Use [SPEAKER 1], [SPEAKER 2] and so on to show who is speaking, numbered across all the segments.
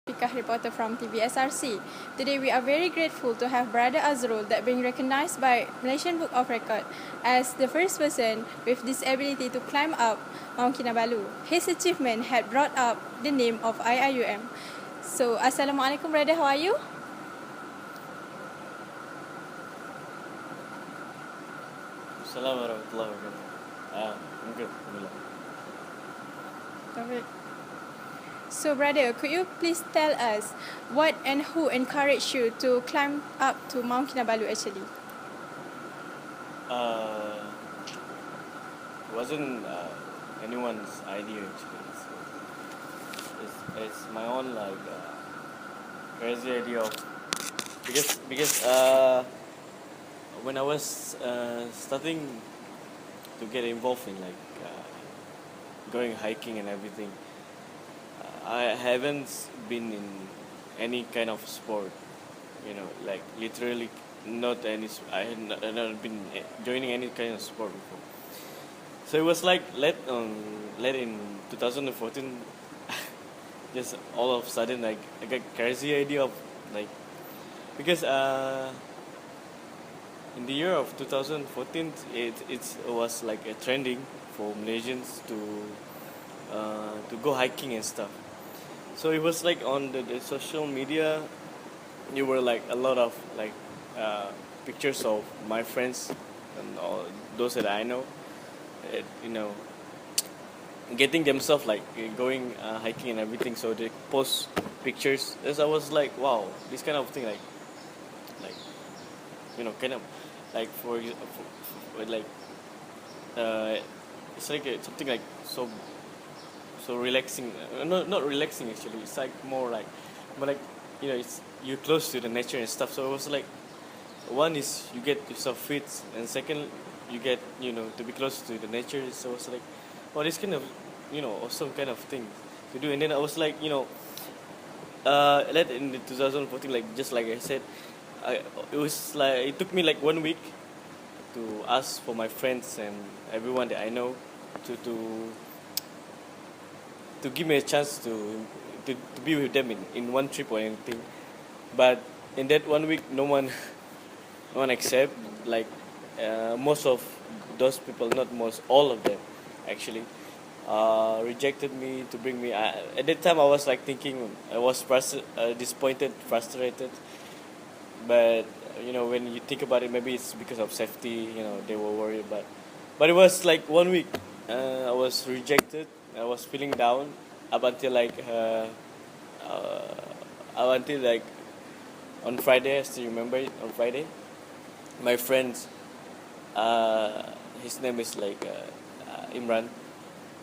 [SPEAKER 1] Pikah reporter from TVSRC. Today we are very grateful to have Brother Azrul that being recognized by Malaysian Book of Record as the first person with this ability to climb up Mount Kinabalu. His achievement had brought up the name of IIUM. So, Assalamualaikum brother, how are you?
[SPEAKER 2] Assalamualaikum warahmatullahi wabarakatuh. I'm good. Alhamdulillah.
[SPEAKER 1] Perfect. So, brother, could you please tell us what and who encouraged you to climb up to Mount Kinabalu actually?
[SPEAKER 2] It wasn't anyone's idea actually. So it's my own crazy idea of because when I was starting to get involved in going hiking and everything, I haven't been in any kind of sport, like literally not any. I had not been joining any kind of sport before. So it was like late in 2014, just all of a sudden like I got crazy idea of like because in the year of 2014 it was like a trending for Malaysians to go hiking and stuff. So it was like on the social media, there were like a lot of pictures of my friends and all those that I know, uh, you know, getting themselves going hiking and everything. So they post pictures. As I was like, wow, this kind of thing, like kind of like it's like something like so relaxing. Not relaxing actually. It's like more like, but like it's you're close to the nature and stuff. So it was like, one is you get yourself fit, and second you get to be close to the nature. So it's like, oh, this kind of awesome kind of thing to do. And then I was like, that in the 2014, like just like I said, it was like it took me like 1 week to ask for my friends and everyone that I know to give me a chance to be with them in one trip or anything. But in that 1 week, no one accept. Like most of those people, not most, all of them, actually, rejected me to bring me. At that time, I was like thinking, I was disappointed, frustrated. But when you think about it, maybe it's because of safety. They were worried, but it was like 1 week. I was rejected. I was feeling down up until up until on Friday. I still remember it. On Friday, my friends, his name is Imran.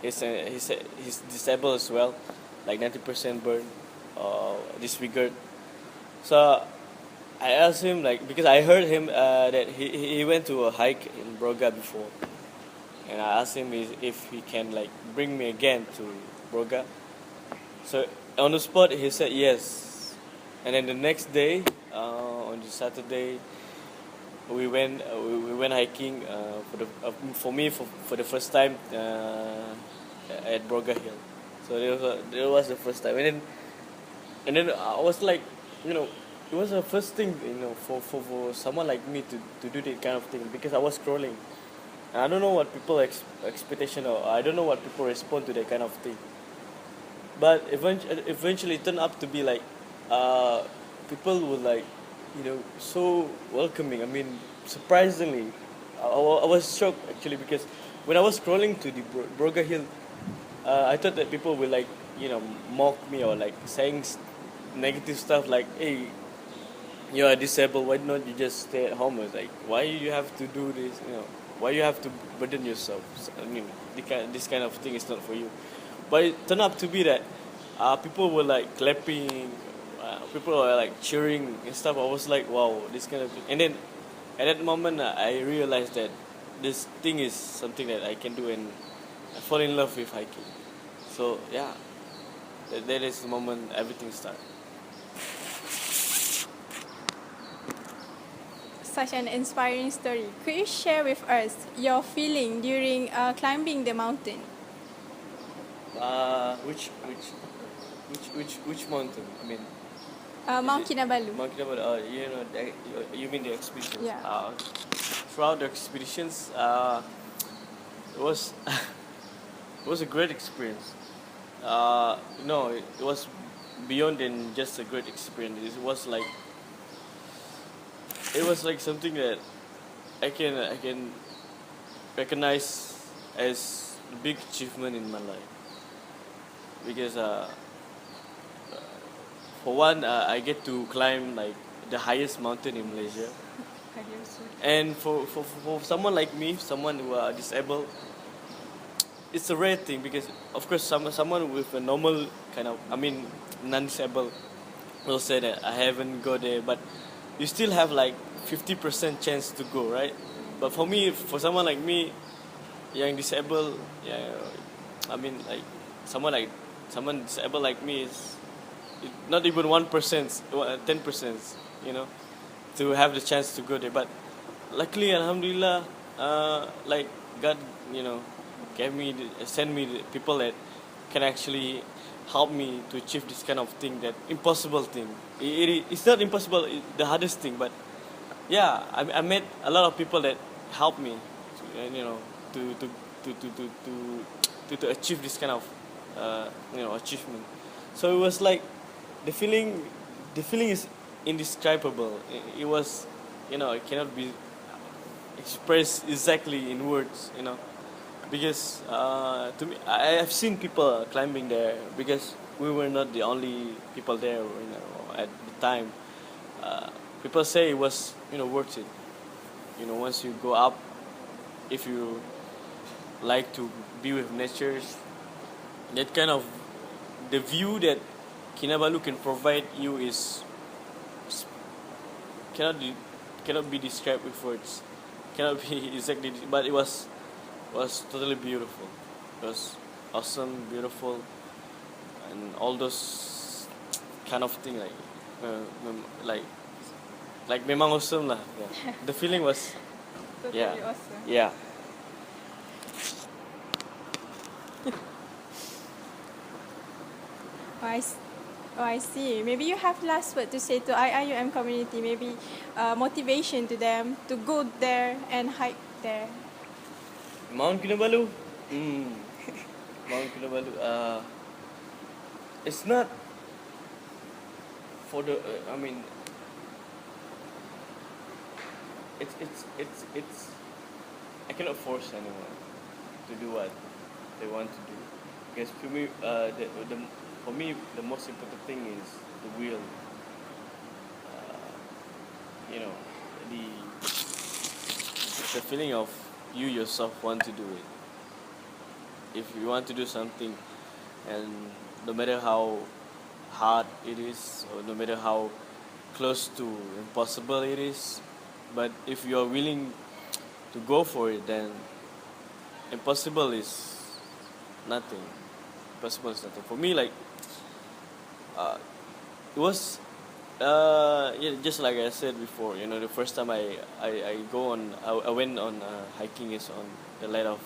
[SPEAKER 2] He's disabled as well, like 90% burn, disfigured. So I asked him, like, because I heard him that he went to a hike in Broga before, and I asked him if he can like bring me again to Broga. So on the spot he said yes, and then the next day, on the Saturday, we went hiking for the first time at Broga Hill. So that was the first time, and then I was like, it was the first thing, for someone like me to do that kind of thing, because I was scrolling. And I don't know what people expectation, or I don't know what people respond to that kind of thing. But eventually it turned up to be like, people were like, so welcoming. I mean, surprisingly, I was shocked actually, because when I was scrolling to the Broga Hill, I thought that people will like, mock me, or like saying negative stuff like, hey, you are disabled, why not you just stay at home? It's like, why you have to do this, why you have to burden yourself? I mean, this kind of thing is not for you. But it turned out to be that people were like clapping, people were like cheering and stuff. I was like, wow, this kind of thing. And then at that moment, I realized that this thing is something that I can do, and I fall in love with hiking. So yeah, that is the moment everything started.
[SPEAKER 1] Such an inspiring story. Could you share with us your feeling during climbing the mountain?
[SPEAKER 2] Which Which mountain? I mean,
[SPEAKER 1] Mount Kinabalu.
[SPEAKER 2] Mount Kinabalu. You mean the expeditions?
[SPEAKER 1] Yeah.
[SPEAKER 2] Throughout the expeditions, it was it was a great experience. No, it was beyond than just a great experience. It was like something that I can recognize as a big achievement in my life because for one, I get to climb like the highest mountain in Malaysia. And for someone like me, someone who are disabled, it's a rare thing because, of course, someone with a normal kind of, I mean, non-disabled will say that I haven't go there, but you still have like 50% chance to go, right? But for me, for someone like me, yang disabled, yeah, I mean, like someone disabled like me is not even 1%, 10%, you know, to have the chance to go there. But luckily, Alhamdulillah, like God, send me the people that can actually help me to achieve this kind of thing, that impossible thing. It's not impossible, the hardest thing, but yeah, I met a lot of people that helped me, to to achieve this kind of achievement. So it was like the feeling is indescribable. It was, it cannot be expressed exactly in words, because to me, I have seen people climbing there because we were not the only people there, at the time. People say it was, worth it. Once you go up, if you like to be with nature, that kind of the view that Kinabalu can provide you is cannot be, cannot be described with words, cannot be exactly, but it was totally beautiful. It was awesome, beautiful, and all those kind of thing, like memang awesome lah. Yeah. The feeling was
[SPEAKER 1] Totally
[SPEAKER 2] yeah
[SPEAKER 1] awesome.
[SPEAKER 2] yeah.
[SPEAKER 1] I see. Maybe you have last word to say to IIUM community. Maybe motivation to them to go there and hike there.
[SPEAKER 2] Mount Kinabalu. Mount Kinabalu. It's not for the. I mean, it's. I cannot force anyone to do what they want to do, because for me, for me, the most important thing is the will. You know, the feeling of you yourself want to do it. If you want to do something, and no matter how hard it is, or no matter how close to impossible it is, but if you are willing to go for it, then impossible is nothing. Impossible is nothing. For me, like, it was, just like I said before, the first time I went on hiking is on the late of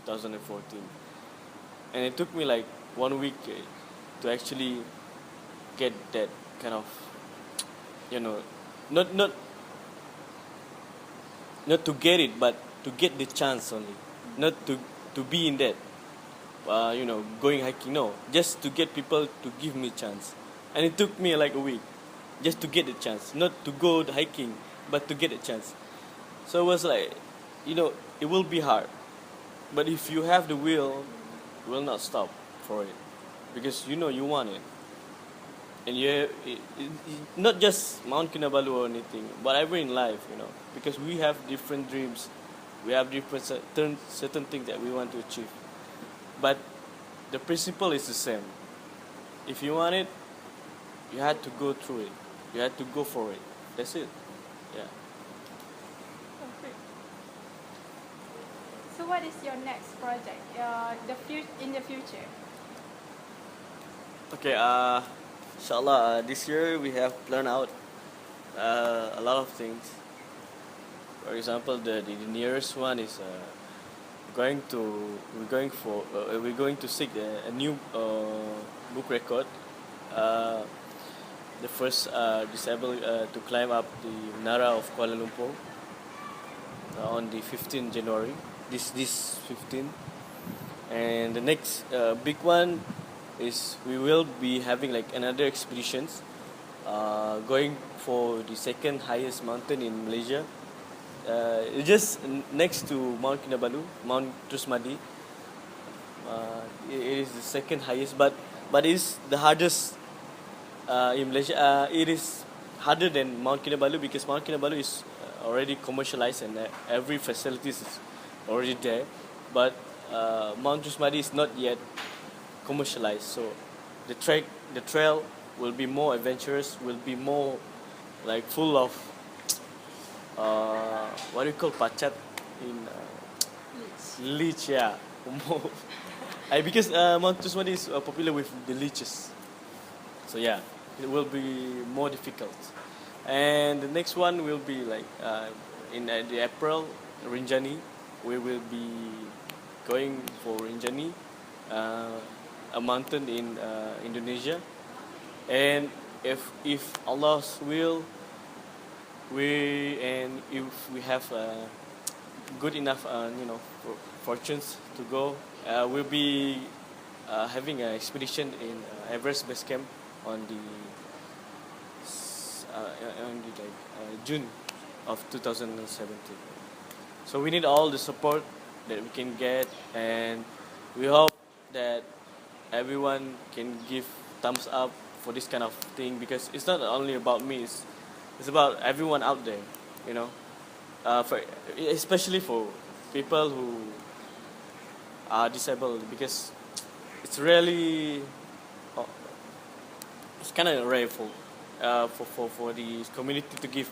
[SPEAKER 2] 2014, and it took me like 1 week to actually get that kind of, not not to get it, but to get the chance only, not to be in that, going hiking. No, just to get people to give me chance, and it took me like a week just to get the chance, not to go hiking, but to get a chance. So it was like, it will be hard, but if you have the will, you will not stop for it, because you want it. And not just Mount Kinabalu or anything, but ever in life, because we have different dreams, we have different certain things that we want to achieve, but the principle is the same. If you want it, you had to go through it, you had to go for it. That's it. Yeah.
[SPEAKER 1] Okay. So what is your next project? In the future.
[SPEAKER 2] Okay. Inshallah, this year we have planned out a lot of things. For example, the nearest one is we're going to seek a new Book Record, uh, the first disabled to climb up the Menara of Kuala Lumpur on the 15th January. This 15, and the next big one is we will be having like another expeditions, going for the second highest mountain in Malaysia. Just next to Mount Kinabalu, Mount Trusmadi. It is the second highest, but it is the hardest in Malaysia. It is harder than Mount Kinabalu because Mount Kinabalu is already commercialized and every facilities is already there. But Mount Trusmadi is not yet commercialized, so the trail will be more adventurous, will be more like full of what do you call pacat in leech, yeah. Because Mount Trusmadi is popular with the leeches, so yeah, it will be more difficult. And the next one will be like in the April, Rinjani. We will be going for Rinjani, a mountain in Indonesia. And if Allah's will, if we have good enough fortunes to go, we'll be having an expedition in Everest Base Camp on the June of 2017. So we need all the support that we can get, and we hope that everyone can give thumbs up for this kind of thing, because it's not only about me, it's about everyone out there, especially for people who are disabled, because it's really it's kind of rare for the community to give,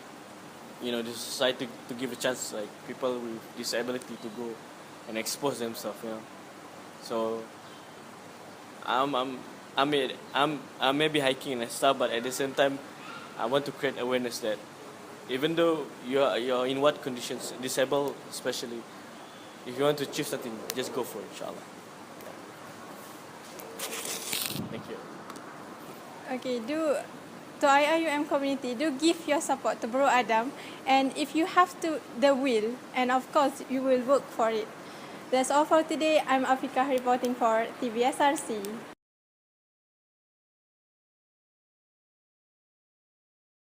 [SPEAKER 2] the society to give a chance like people with disability to go and expose themselves, So I may be hiking and stuff, but at the same time, I want to create awareness that even though you're in what conditions, disabled especially, if you want to achieve something, just go for it, inshallah. Thank you.
[SPEAKER 1] Okay, to IIUM community, do give your support to Bro Adam, and if you have the will, and of course you will work for it. That's all for today. I'm Afika reporting for TVSRC.